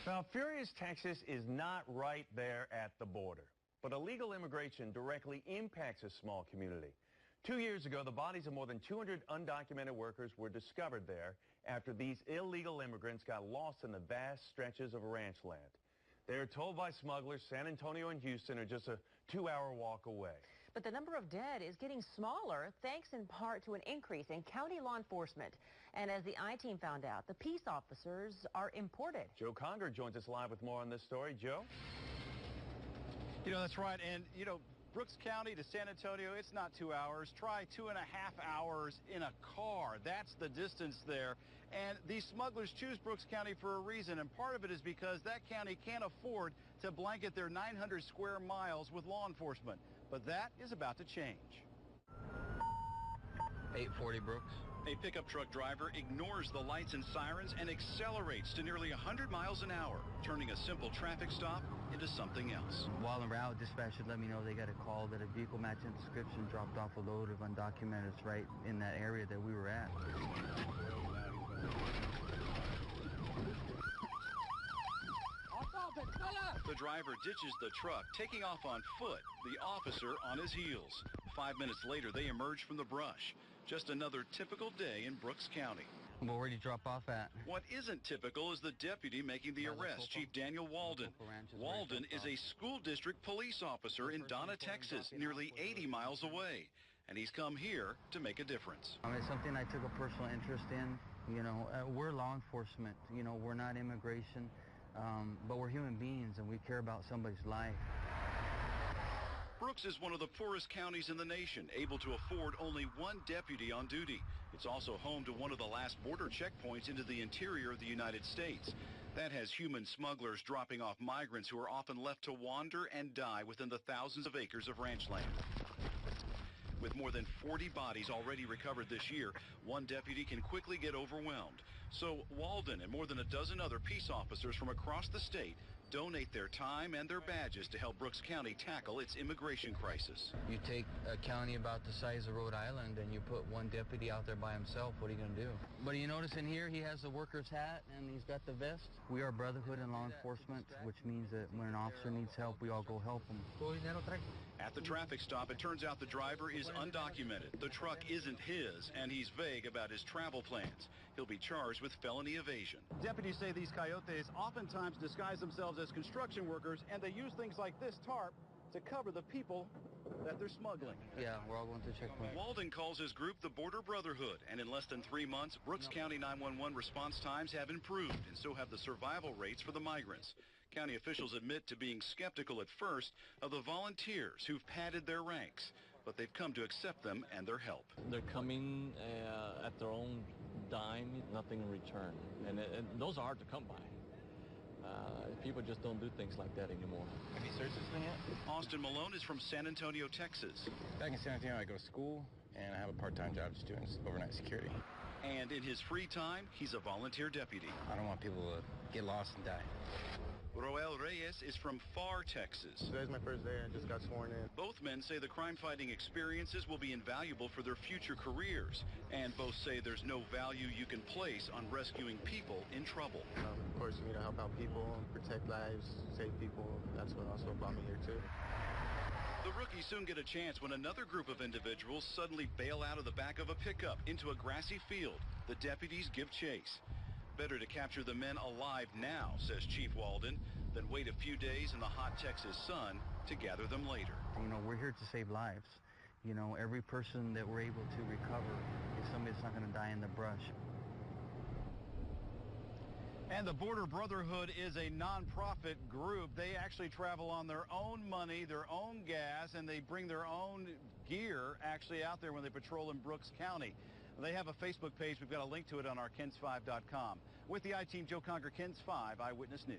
Now, furious Texas is not right there at the border, but illegal immigration directly impacts a small community. 2 years ago, the bodies of more than 200 undocumented workers were discovered there after these illegal immigrants got lost in the vast stretches of ranch land. They are told by smugglers San Antonio and Houston are just a 2-hour walk away. But the number of dead is getting smaller, thanks in part to an increase in county law enforcement. And as the I-Team found out, the peace officers are imported. Joe Conger joins us live with more on this story. Joe? That's right. And, Brooks County to San Antonio, it's not 2 hours. Try 2.5 hours in a car. That's the distance there. And these smugglers choose Brooks County for a reason, and part of it is because that county can't afford to blanket their 900 square miles with law enforcement. But that is about to change. 840 Brooks. A pickup truck driver ignores the lights and sirens and accelerates to nearly 100 miles an hour, turning a simple traffic stop into something else. While en route, dispatch should let me know they got a call that a vehicle matching description dropped off a load of undocumenteds right in that area that we were at. The driver ditches the truck, taking off on foot, the officer on his heels. 5 minutes later, they emerge from the brush. Just another typical day in Brooks County. Well, where'd you drop off at? What isn't typical is the deputy making the arrest, Chief Daniel Walden. Walden is a school district police officer in Donna, Texas, nearly 80 miles away. And he's come here to make a difference. It's something I took a personal interest in. We're law enforcement. We're not immigration. But we're human beings, and we care about somebody's life. Brooks is one of the poorest counties in the nation, able to afford only one deputy on duty. It's also home to one of the last border checkpoints into the interior of the United States. That has human smugglers dropping off migrants who are often left to wander and die within the thousands of acres of ranch land. With more than 40 bodies already recovered this year, one deputy can quickly get overwhelmed. So Walden and more than a dozen other peace officers from across the state donate their time and their badges to help Brooks County tackle its immigration crisis. You take a county about the size of Rhode Island and you put one deputy out there by himself, what are you going to do? But you notice in here he has the worker's hat and he's got the vest. We are Brotherhood in law enforcement, which means that when an officer needs help, we all go help him. At the traffic stop, it turns out the driver is undocumented. The truck isn't his, and he's vague about his travel plans. He'll be charged with felony evasion. Deputies say these coyotes oftentimes disguise themselves as construction workers, and they use things like this tarp to cover the people that they're smuggling. Yeah, we're all going to checkpoint. Walden calls his group the Border Brotherhood, and in less than 3 months, Brooks County 911 response times have improved, and so have the survival rates for the migrants. County officials admit to being skeptical at first of the volunteers who've padded their ranks, but they've come to accept them and their help. They're coming at their own dime, nothing in return, and those are hard to come by. People just don't do things like that anymore. Have you searched this thing yet? Austin Malone is from San Antonio, Texas. Back in San Antonio, I go to school, and I have a part-time job just doing overnight security. And in his free time, he's a volunteer deputy. I don't want people to get lost and die. Roel Reyes is from Far, Texas. Today's my first day. I just got sworn in. Both men say the crime-fighting experiences will be invaluable for their future careers, and both say there's no value you can place on rescuing people in trouble. Of course, you need to help out people, protect lives, save people. That's what also brought me here, too. The rookies soon get a chance when another group of individuals suddenly bail out of the back of a pickup into a grassy field. The deputies give chase. Better to capture the men alive now, says Chief Walden, than wait a few days in the hot Texas sun to gather them later. We're here to save lives. Every person that we're able to recover is somebody that's not going to die in the brush. And the Border Brotherhood is a nonprofit group. They actually travel on their own money, their own gas, and they bring their own gear actually out there when they patrol in Brooks County. They have a Facebook page. We've got a link to it on our KENS5.com. With the I-Team, Joe Conger, KENS 5 Eyewitness News.